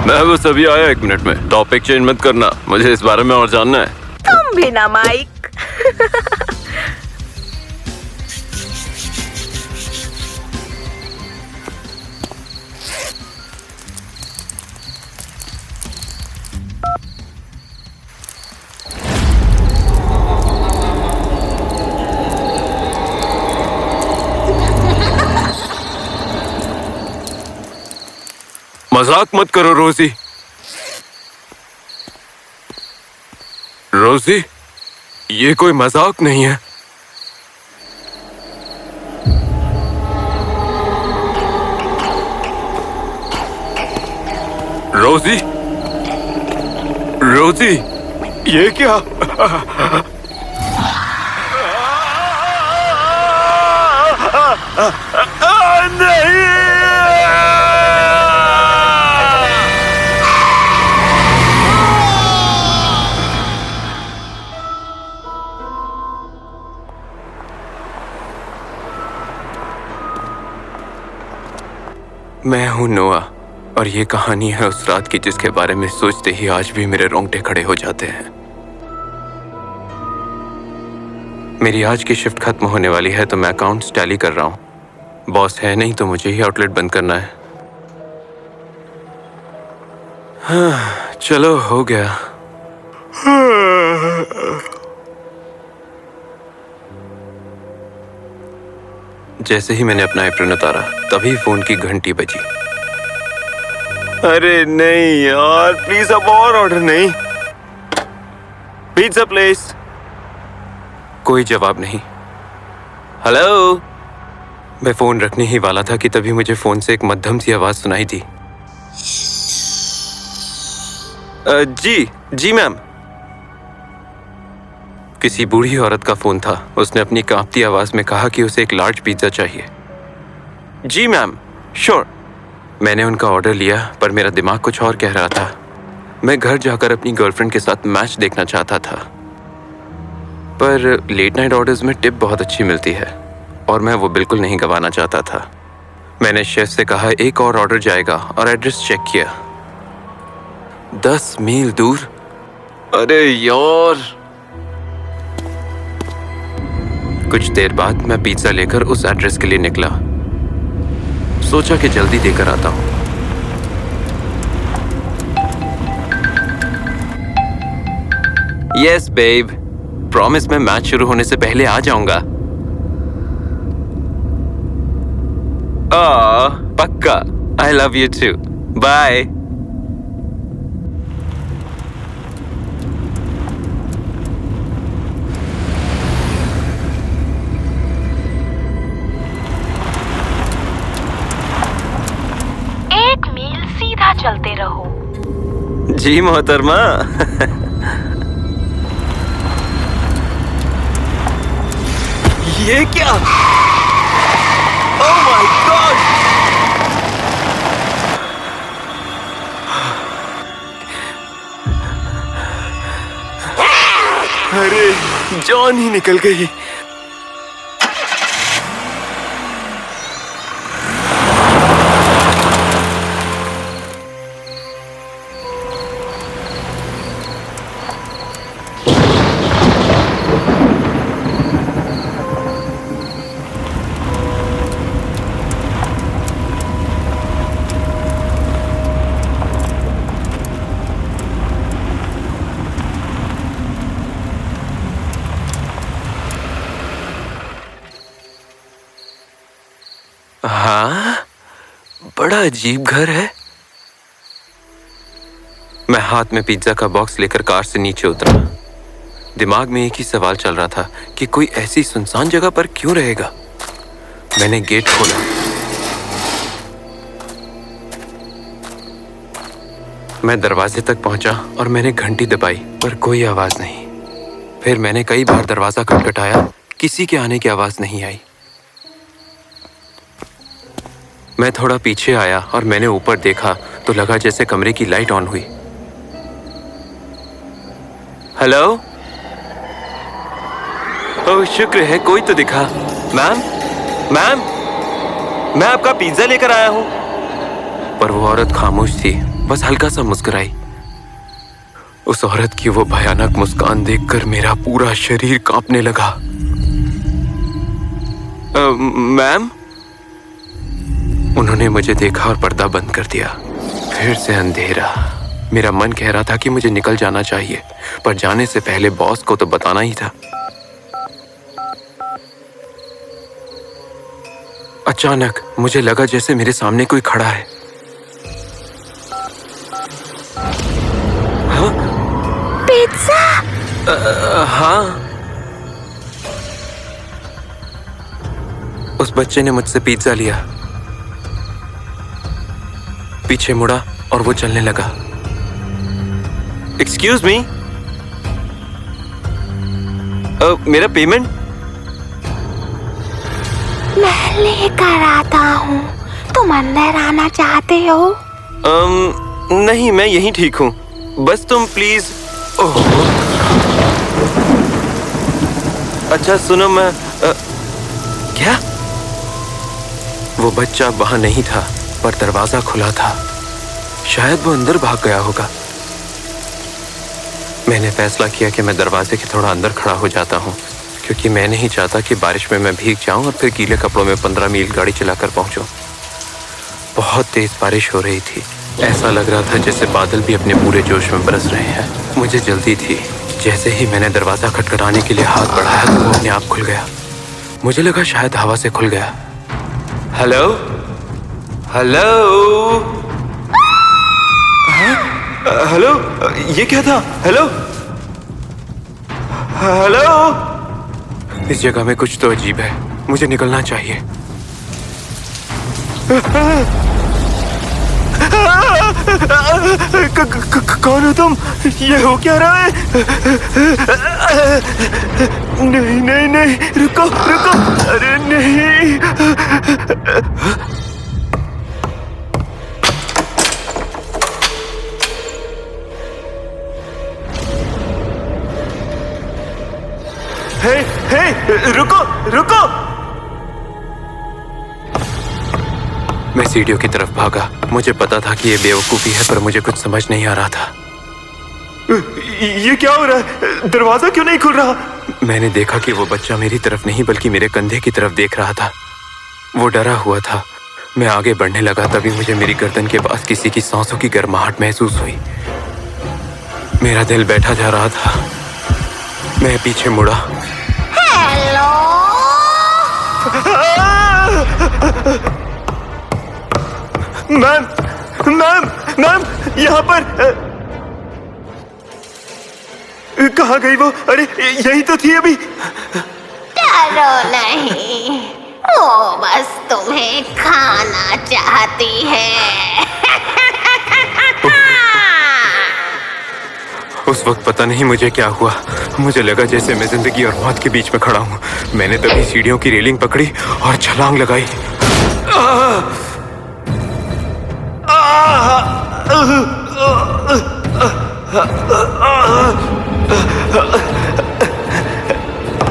मैं बस अभी आया 1 मिनट में। टॉपिक चेंज मत करना, मुझे इस बारे में और जानना है। तुम भी ना माइक। मजाक मत करो रोजी। रोजी, ये कोई मजाक नहीं है। रोजी, रोजी, ये क्या? नहीं। मैं हूं नोआ और ये कहानी है उस रात की जिसके बारे में सोचते ही आज भी मेरे रोंगटे खड़े हो जाते हैं। मेरी आज की शिफ्ट खत्म होने वाली है तो मैं अकाउंट्स टैली कर रहा हूं। बॉस है नहीं तो मुझे ही आउटलेट बंद करना है। हाँ, चलो हो गया। जैसे ही मैंने अपना एप्रन उतारा तभी फोन की घंटी बजी। अरे नहीं यार, प्लीज अब और ऑर्डर नहीं। Pizza place. कोई जवाब नहीं। हेलो। मैं फोन रखने ही वाला था कि तभी मुझे फोन से एक मध्यम सी आवाज सुनाई दी। जी मैम। किसी बूढ़ी औरत का फोन था। उसने अपनी कांपती आवाज में कहा कि उसे एक लार्ज पिज्जा चाहिए। जी मैम, श्योर। मैंने उनका ऑर्डर लिया पर मेरा दिमाग कुछ और कह रहा था। मैं घर जाकर अपनी गर्लफ्रेंड के साथ मैच देखना चाहता था, पर लेट नाइट ऑर्डर्स में टिप बहुत अच्छी मिलती है और मैं वो बिल्कुल नहीं गंवाना चाहता था। मैंने शेफ से कहा एक और ऑर्डर जाएगा और एड्रेस चेक किया। 10 मील दूर। अरे यार। कुछ देर बाद मैं पिज्जा लेकर उस एड्रेस के लिए निकला। सोचा कि जल्दी देकर आता हूं। यस बेब, प्रॉमिस मैं मैच शुरू होने से पहले आ जाऊंगा। पक्का। I love you too. Bye. चलते रहो। जी मोहतरमा। ये क्या? Oh my god! अरे जान ही निकल गई। हाँ, बड़ा अजीब घर है। मैं हाथ में पिज्जा का बॉक्स लेकर कार से नीचे उतरा। दिमाग में एक ही सवाल चल रहा था कि कोई ऐसी सुनसान जगह पर क्यों रहेगा। मैंने गेट खोला। मैं दरवाजे तक पहुंचा और मैंने घंटी दबाई, पर कोई आवाज नहीं। फिर मैंने कई बार दरवाजा खटखटाया, किसी के आने की आवाज नहीं आई। मैं थोड़ा पीछे आया और मैंने ऊपर देखा तो लगा जैसे कमरे की लाइट ऑन हुई। हेलो? ओह, शुक्र है कोई तो दिखा। मैम, मैम, मैं आपका पिज्जा लेकर आया हूं। पर वो औरत खामोश थी, बस हल्का सा मुस्कुराई। उस औरत की वो भयानक मुस्कान देखकर मेरा पूरा शरीर कांपने लगा। मैम? उन्होंने मुझे देखा और पर्दा बंद कर दिया। फिर से अंधेरा। मेरा मन कह रहा था कि मुझे निकल जाना चाहिए, पर जाने से पहले बॉस को तो बताना ही था। अचानक मुझे लगा जैसे मेरे सामने कोई खड़ा है। हाँ? पिज्जा? हाँ। उस बच्चे ने मुझसे पिज्जा लिया, पीछे मुड़ा और वो चलने लगा। एक्सक्यूज मी, मेरा पेमेंट? मैं लेकर आता हूँ। तुम अंदर आना चाहते हो? नहीं, मैं यहीं ठीक हूँ। बस तुम प्लीज। ओह, अच्छा सुनो, मैं क्या? वो बच्चा वहां नहीं था, पर दरवाजा खुला था। शायद वो अंदर भाग गया होगा। मैंने फैसला किया कि मैं दरवाजे के थोड़ा अंदर खड़ा हो जाता हूँ, क्योंकि मैं नहीं चाहता कि बारिश में मैं भीग जाऊं और फिर गीले कपड़ों में 15 मील गाड़ी चलाकर पहुंचूं। बहुत तेज बारिश हो रही थी। ऐसा लग रहा था जैसे बादल भी अपने पूरे जोश में बरस रहे हैं। मुझे जल्दी थी। जैसे ही मैंने दरवाजा खटखटाने के लिए हाथ बढ़ाया तो वो अपने आप खुल गया। मुझे लगा शायद हवा से खुल गया। हेलो? हेलो? हेलो? ये क्या था? हेलो? हेलो? इस जगह में कुछ तो अजीब है। मुझे निकलना चाहिए। कौन हो तुम? ये हो क्या रहा है? नहीं नहीं नहीं, रुको रुको। अरे नहीं। हे हे, रुको रुको। मैं सीढ़ियों की तरफ भागा। मुझे पता था कि ये बेवकूफी है, पर मुझे कुछ समझ नहीं आ रहा था। ये क्या हो रहा है? दरवाजा क्यों नहीं खुल रहा? मैंने देखा कि वो बच्चा मेरी तरफ नहीं बल्कि मेरे कंधे की तरफ देख रहा था। वो डरा हुआ था। मैं आगे बढ़ने लगा, तभी मुझे मेरी गर्दन के पास किसी की सांसों की गर्माहट महसूस हुई। मेरा दिल बैठा जा रहा था। मैं पीछे मुड़ा। हेलो? मैम, मैम, मैम, यहाँ पर कहाँ गई वो? अरे यही तो थी अभी। डरो नहीं, वो बस तुम्हें खाना चाहती है। उस वक्त पता नहीं मुझे क्या हुआ। मुझे लगा जैसे मैं जिंदगी और मौत के बीच में खड़ा हूँ। मैंने तभी सीढ़ियों की रेलिंग पकड़ी और छलांग लगाई।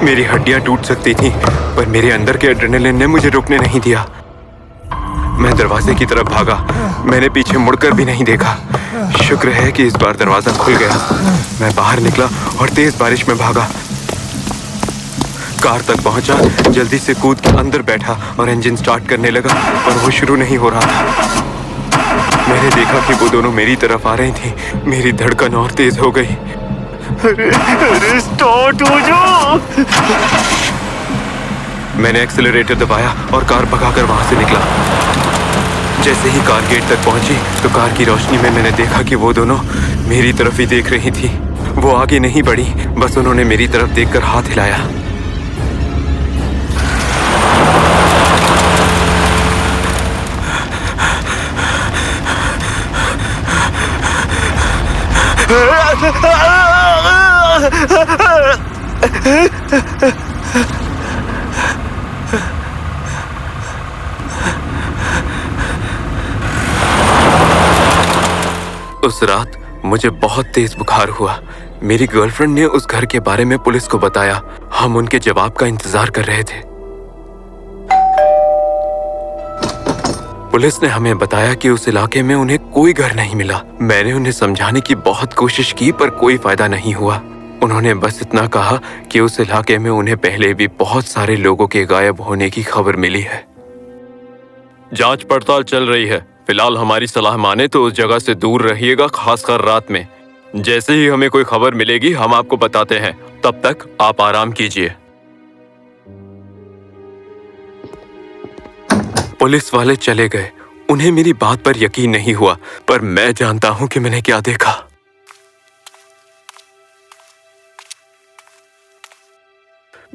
मेरी हड्डियां टूट सकती थीं, पर मेरे अंदर के एड्रेनलिन ने मुझे रुकने नहीं दिया। मैं दरवाजे की तरफ भागा। मैंने पीछे मुड़कर भी नहीं देखा। शुक्र है कि इस बार दरवाजा खुल गया। मैं बाहर निकला और तेज बारिश में भागा। कार तक पहुंचा, जल्दी से कूद के अंदर बैठा और इंजन स्टार्ट करने लगा, पर वो शुरू नहीं हो रहा था। मैंने देखा कि वो दोनों मेरी तरफ आ रही थी। मेरी धड़कन और तेज हो गई। अरे स्टार्ट हो जाओ। मैंने एक्सेलरेटर दबाया और कार भगाकर वहां से निकला। जैसे ही कार गेट तक पहुंची तो कार की रोशनी में मैंने देखा कि वो दोनों मेरी तरफ ही देख रही थी। वो आगे नहीं बढ़ी, बस उन्होंने मेरी तरफ देखकर हाथ हिलाया। उस रात मुझे बहुत तेज बुखार हुआ। मेरी गर्लफ्रेंड ने उस घर के बारे में पुलिस को बताया। हम उनके जवाब का इंतजार कर रहे थे। पुलिस ने हमें बताया कि उस इलाके में उन्हें कोई घर नहीं मिला। मैंने उन्हें समझाने की बहुत कोशिश की पर कोई फायदा नहीं हुआ। उन्होंने बस इतना कहा कि उस इलाके में उन्हें पहले भी बहुत सारे लोगों के गायब होने की खबर मिली है। जांच पड़ताल चल रही है। फिलहाल हमारी सलाह माने तो उस जगह से दूर रहिएगा, खासकर रात में। जैसे ही हमें कोई खबर मिलेगी हम आपको बताते हैं। तब तक आप आराम कीजिए। पुलिस वाले चले गए। उन्हें मेरी बात पर यकीन नहीं हुआ, पर मैं जानता हूं कि मैंने क्या देखा।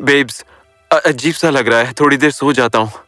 बेब्स, अजीब सा लग रहा है, थोड़ी देर सो जाता हूं।